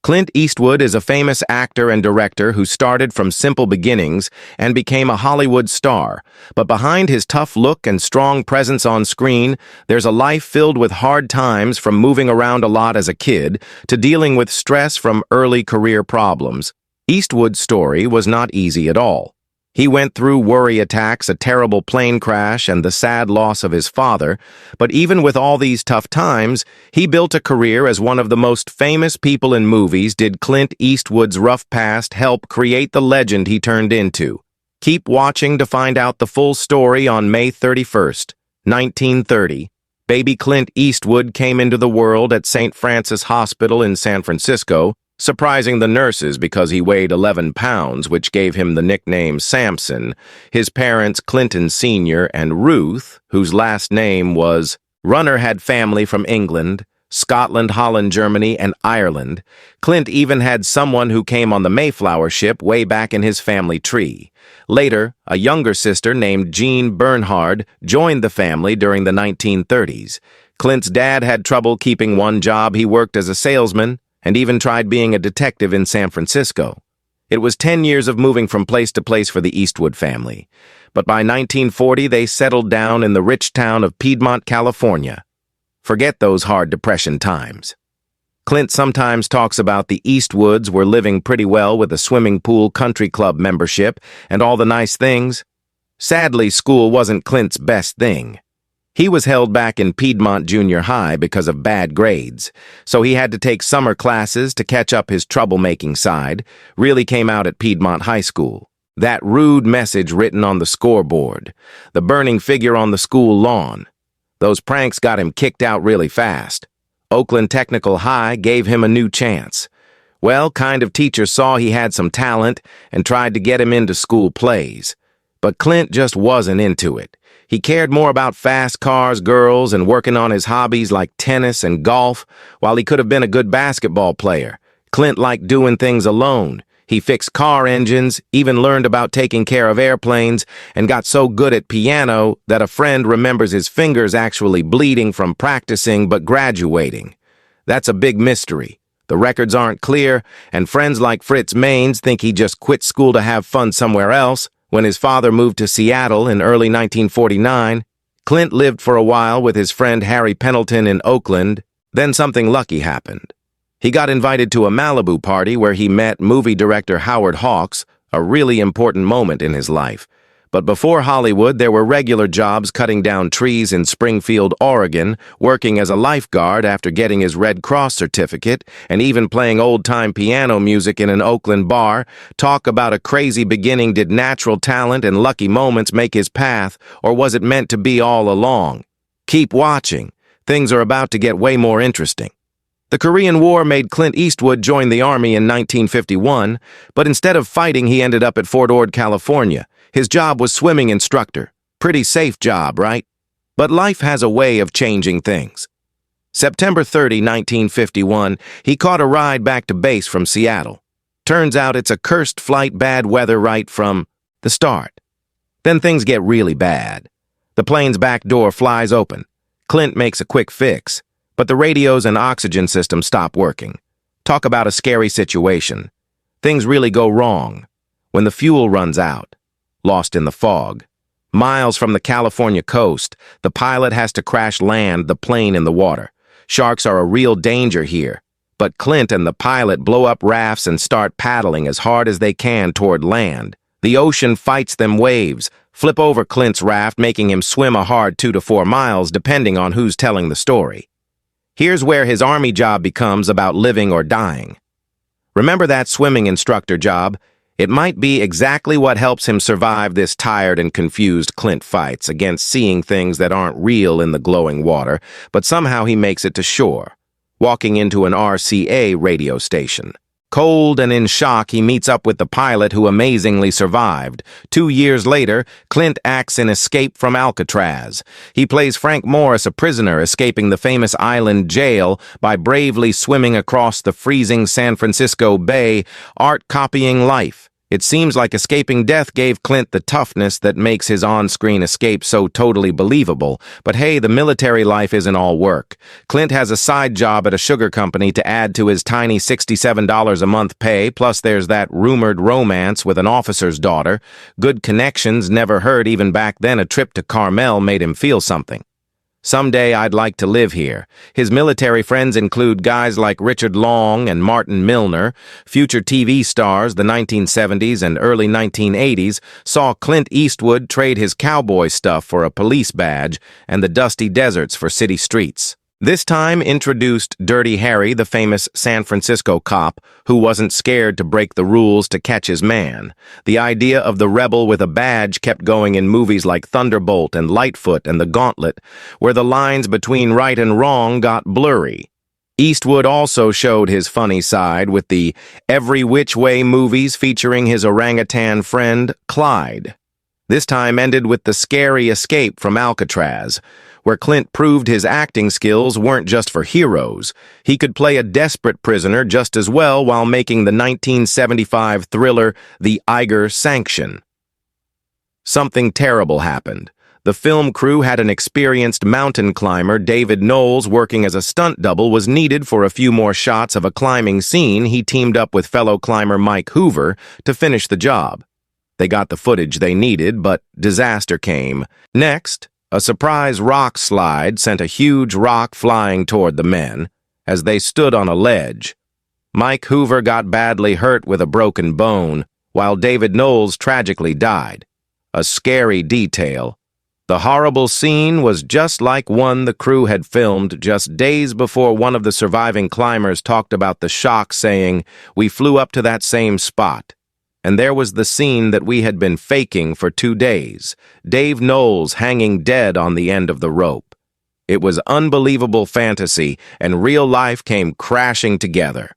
Clint Eastwood is a famous actor and director who started from simple beginnings and became a Hollywood star. But behind his tough look and strong presence on screen, there's a life filled with hard times, from moving around a lot as a kid to dealing with stress from early career problems. Eastwood's story was not easy at all. He went through worry attacks, a terrible plane crash, and the sad loss of his father. But even with all these tough times, he built a career as one of the most famous people in movies. Did Clint Eastwood's rough past help create the legend he turned into? Keep watching to find out the full story. On May 31st, 1930, baby Clint Eastwood came into the world at St. Francis Hospital in San Francisco, surprising the nurses because he weighed 11 pounds, which gave him the nickname Samson. His parents, Clinton Sr. and Ruth, whose last name was Runner, had family from England, Scotland, Holland, Germany, and Ireland. Clint even had someone who came on the Mayflower ship way back in his family tree. Later, a younger sister named Jean Bernhard joined the family during the 1930s. Clint's dad had trouble keeping one job. He worked as a salesman and even tried being a detective in San Francisco. It was 10 years of moving from place to place for the Eastwood family. But by 1940, they settled down in the rich town of Piedmont, California. Forget those hard Depression times. Clint sometimes talks about the Eastwoods were living pretty well with a swimming pool, country club membership, and all the nice things. Sadly, school wasn't Clint's best thing. He was held back in Piedmont Junior High because of bad grades, so he had to take summer classes to catch up. His troublemaking side really came out at Piedmont High School. That rude message written on the scoreboard, the burning figure on the school lawn. Those pranks got him kicked out really fast. Oakland Technical High gave him a new chance. Well, kind of teachers saw he had some talent and tried to get him into school plays. But Clint just wasn't into it. He cared more about fast cars, girls, and working on his hobbies like tennis and golf. While he could have been a good basketball player, Clint liked doing things alone. He fixed car engines, even learned about taking care of airplanes, and got so good at piano that a friend remembers his fingers actually bleeding from practicing but graduating. That's a big mystery. The records aren't clear, and friends like Fritz Maines think he just quit school to have fun somewhere else. When his father moved to Seattle in early 1949, Clint lived for a while with his friend Harry Pendleton in Oakland. Then something lucky happened. He got invited to a Malibu party where he met movie director Howard Hawks, a really important moment in his life. But before Hollywood, there were regular jobs cutting down trees in Springfield, Oregon, working as a lifeguard after getting his Red Cross certificate, and even playing old-time piano music in an Oakland bar. Talk about a crazy beginning. Did natural talent and lucky moments make his path, or was it meant to be all along? Keep watching. Things are about to get way more interesting. The Korean War made Clint Eastwood join the Army in 1951, but instead of fighting, he ended up at Fort Ord, California. His job was swimming instructor. Pretty safe job, right? But life has a way of changing things. September 30, 1951, he caught a ride back to base from Seattle. Turns out it's a cursed flight, bad weather right from the start. Then things get really bad. The plane's back door flies open. Clint makes a quick fix, but the radios and oxygen system stop working. Talk about a scary situation. Things really go wrong when the fuel runs out. Lost in the fog. Miles from the California coast, the pilot has to crash land the plane in the water. Sharks are a real danger here, but Clint and the pilot blow up rafts and start paddling as hard as they can toward land. The ocean fights them. Waves flip over Clint's raft, making him swim a hard 2 to 4 miles, depending on who's telling the story. Here's where his Army job becomes about living or dying. Remember that swimming instructor job? It might be exactly what helps him survive this tired and confused. Clint fights against seeing things that aren't real in the glowing water, but somehow he makes it to shore, walking into an RCA radio station. Cold and in shock, he meets up with the pilot who amazingly survived. 2 years later, Clint acts in Escape from Alcatraz. He plays Frank Morris, a prisoner escaping the famous island jail by bravely swimming across the freezing San Francisco Bay. Art copying life. It seems like escaping death gave Clint the toughness that makes his on-screen escape so totally believable. But hey, the military life isn't all work. Clint has a side job at a sugar company to add to his tiny $67 a month pay, plus there's that rumored romance with an officer's daughter. Good connections never hurt. Even back then, a trip to Carmel made him feel something. Someday I'd like to live here. His military friends include guys like Richard Long and Martin Milner. Future TV stars, the 1970s and early 1980s, saw Clint Eastwood trade his cowboy stuff for a police badge and the dusty deserts for city streets. This time introduced Dirty Harry, the famous San Francisco cop who wasn't scared to break the rules to catch his man. The idea of the rebel with a badge kept going in movies like Thunderbolt and Lightfoot and The Gauntlet, where the lines between right and wrong got blurry. Eastwood also showed his funny side with the Every Which Way movies featuring his orangutan friend, Clyde. This time ended with the scary escape from Alcatraz, where Clint proved his acting skills weren't just for heroes. He could play a desperate prisoner just as well while making the 1975 thriller The Eiger Sanction. Something terrible happened. The film crew had an experienced mountain climber, David Knowles, working as a stunt double was needed for a few more shots of a climbing scene. He teamed up with fellow climber Mike Hoover to finish the job. They got the footage they needed, but disaster came. Next, a surprise rock slide sent a huge rock flying toward the men as they stood on a ledge. Mike Hoover got badly hurt with a broken bone, while David Knowles tragically died. A scary detail. The horrible scene was just like one the crew had filmed just days before. One of the surviving climbers talked about the shock, saying, "We flew up to that same spot. And there was the scene that we had been faking for 2 days, Dave Knowles hanging dead on the end of the rope. It was unbelievable fantasy, and real life came crashing together."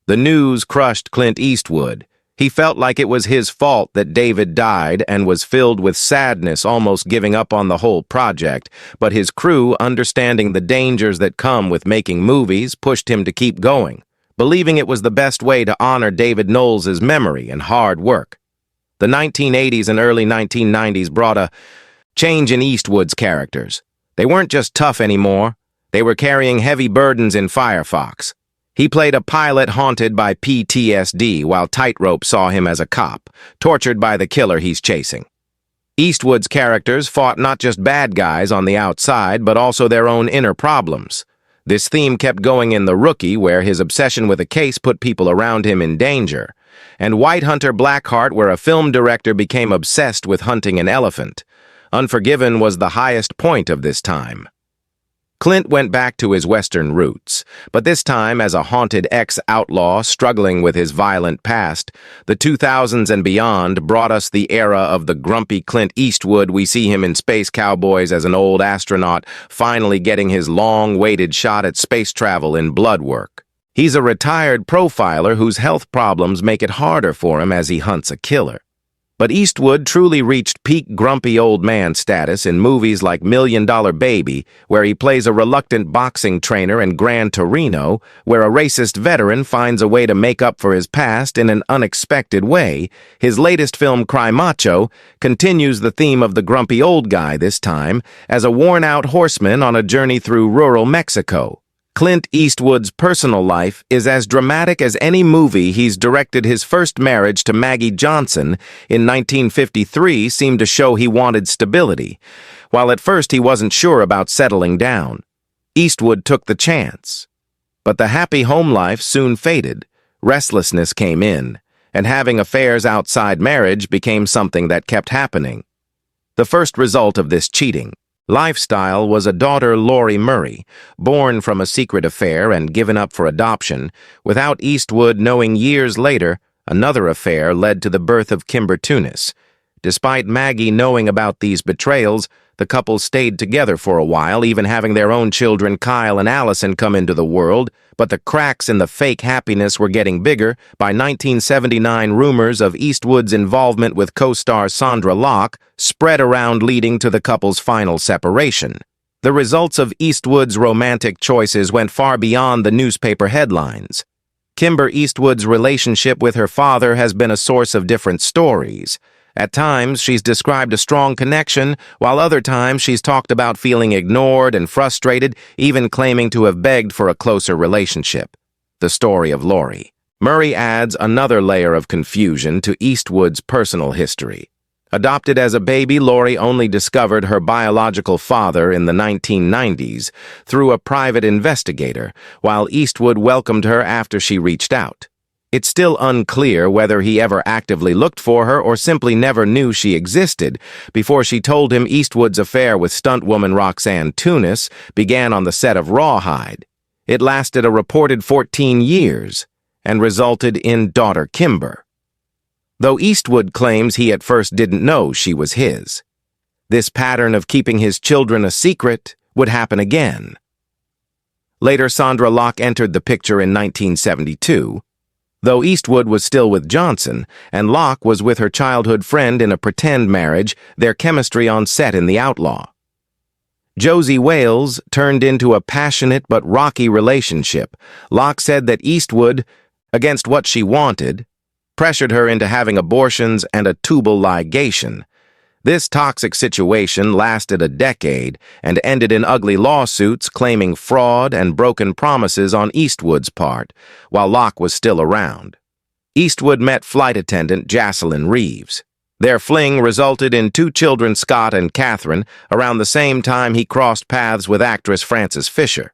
The news crushed Clint Eastwood. He felt like it was his fault that David died and was filled with sadness, almost giving up on the whole project. But his crew, understanding the dangers that come with making movies, pushed him to keep going, believing it was the best way to honor David Knowles' memory and hard work. The 1980s and early 1990s brought a change in Eastwood's characters. They weren't just tough anymore. They were carrying heavy burdens in Firefox. He played a pilot haunted by PTSD, while Tightrope saw him as a cop, tortured by the killer he's chasing. Eastwood's characters fought not just bad guys on the outside, but also their own inner problems. This theme kept going in The Rookie, where his obsession with a case put people around him in danger, and White Hunter Blackheart, where a film director became obsessed with hunting an elephant. Unforgiven was the highest point of this time. Clint went back to his Western roots, but this time as a haunted ex-outlaw struggling with his violent past. The 2000s and beyond brought us the era of the grumpy Clint Eastwood. We see him in Space Cowboys as an old astronaut, finally getting his long-awaited shot at space travel in Bloodwork. He's a retired profiler whose health problems make it harder for him as he hunts a killer. But Eastwood truly reached peak grumpy old man status in movies like $1 Million Baby, where he plays a reluctant boxing trainer, and Gran Torino, where a racist veteran finds a way to make up for his past in an unexpected way. His latest film, Cry Macho, continues the theme of the grumpy old guy, this time as a worn-out horseman on a journey through rural Mexico. Clint Eastwood's personal life is as dramatic as any movie he's directed. His first marriage to Maggie Johnson in 1953 seemed to show he wanted stability, while at first he wasn't sure about settling down. Eastwood took the chance. But the happy home life soon faded. Restlessness came in, and having affairs outside marriage became something that kept happening. The first result of this cheating lifestyle was a daughter, Lori Murray, born from a secret affair and given up for adoption. Without Eastwood knowing, years later, another affair led to the birth of Kimber Tunis. Despite Maggie knowing about these betrayals, the couple stayed together for a while, even having their own children, Kyle and Allison, come into the world. But the cracks in the fake happiness were getting bigger. By 1979, rumors of Eastwood's involvement with co-star Sandra Locke spread around, leading to the couple's final separation. The results of Eastwood's romantic choices went far beyond the newspaper headlines. Kimber Eastwood's relationship with her father has been a source of different stories. At times, she's described a strong connection, while other times she's talked about feeling ignored and frustrated, even claiming to have begged for a closer relationship. The story of Lori. Murray adds another layer of confusion to Eastwood's personal history. Adopted as a baby, Lori only discovered her biological father in the 1990s through a private investigator, while Eastwood welcomed her after she reached out. It's still unclear whether he ever actively looked for her or simply never knew she existed before she told him Eastwood's affair with stuntwoman Roxanne Tunis began on the set of Rawhide. It lasted a reported 14 years and resulted in daughter Kimber. Though Eastwood claims he at first didn't know she was his. This pattern of keeping his children a secret would happen again. Later, Sandra Locke entered the picture in 1972. Though Eastwood was still with Johnson, and Locke was with her childhood friend in a pretend marriage, their chemistry on set in The Outlaw. Josie Wales turned into a passionate but rocky relationship. Locke said that Eastwood, against what she wanted, pressured her into having abortions and a tubal ligation. This toxic situation lasted a decade and ended in ugly lawsuits claiming fraud and broken promises on Eastwood's part, while Locke was still around. Eastwood met flight attendant Jocelyn Reeves. Their fling resulted in 2 children, Scott and Catherine, around the same time he crossed paths with actress Frances Fisher.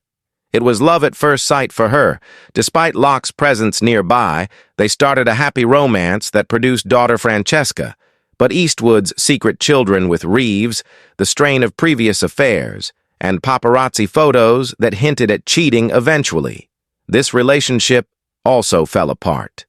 It was love at first sight for her. Despite Locke's presence nearby, they started a happy romance that produced daughter Francesca. But Eastwood's secret children with Reeves, the strain of previous affairs, and paparazzi photos that hinted at cheating eventually. This relationship also fell apart.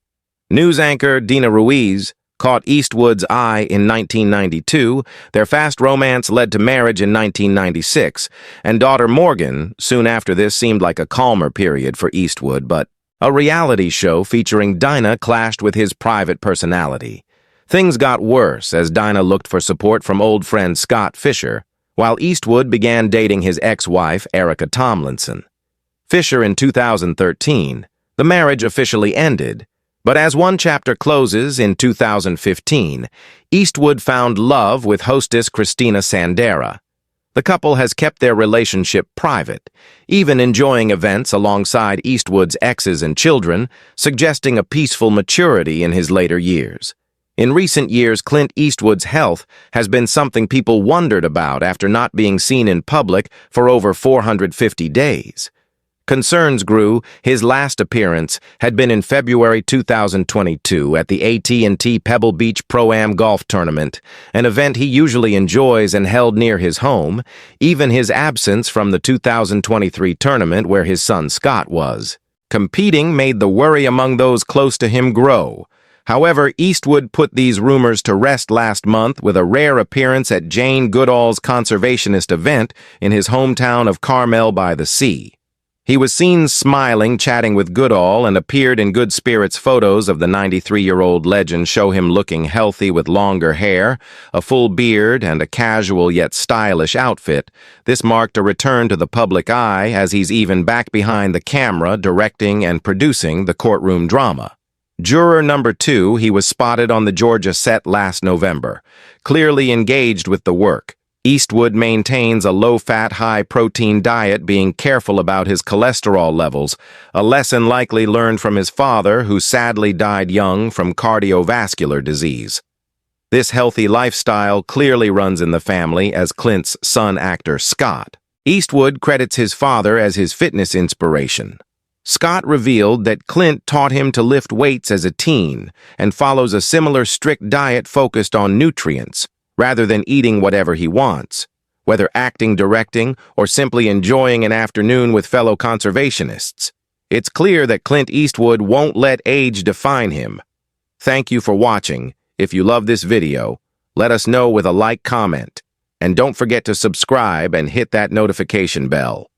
News anchor Dina Ruiz caught Eastwood's eye in 1992, their fast romance led to marriage in 1996, and daughter Morgan soon after this seemed like a calmer period for Eastwood, but a reality show featuring Dinah clashed with his private personality. Things got worse as Dinah looked for support from old friend Scott Fisher, while Eastwood began dating his ex-wife Erica Tomlinson. Fisher in 2013, the marriage officially ended. But as one chapter closes in 2015, Eastwood found love with hostess Christina Sandera. The couple has kept their relationship private, even enjoying events alongside Eastwood's exes and children, suggesting a peaceful maturity in his later years. In recent years, Clint Eastwood's health has been something people wondered about after not being seen in public for over 450 days. Concerns grew. His last appearance had been in February 2022 at the AT&T Pebble Beach Pro-Am Golf Tournament, an event he usually enjoys and held near his home, even his absence from the 2023 tournament where his son Scott was. Competing made the worry among those close to him grow. However, Eastwood put these rumors to rest last month with a rare appearance at Jane Goodall's conservationist event in his hometown of Carmel by the Sea. He was seen smiling, chatting with Goodall, and appeared in good spirits. Photos of the 93-year-old legend show him looking healthy with longer hair, a full beard, and a casual yet stylish outfit. This marked a return to the public eye as he's even back behind the camera directing and producing the courtroom drama. Juror number 2, he was spotted on the Georgia set last November, clearly engaged with the work. Eastwood maintains a low-fat, high-protein diet, being careful about his cholesterol levels, a lesson likely learned from his father, who sadly died young from cardiovascular disease. This healthy lifestyle clearly runs in the family, as Clint's son actor Scott. Eastwood credits his father as his fitness inspiration. Scott revealed that Clint taught him to lift weights as a teen and follows a similar strict diet focused on nutrients, rather than eating whatever he wants, whether acting, directing, or simply enjoying an afternoon with fellow conservationists. It's clear that Clint Eastwood won't let age define him. Thank you for watching. If you love this video, let us know with a like, comment, and don't forget to subscribe and hit that notification bell.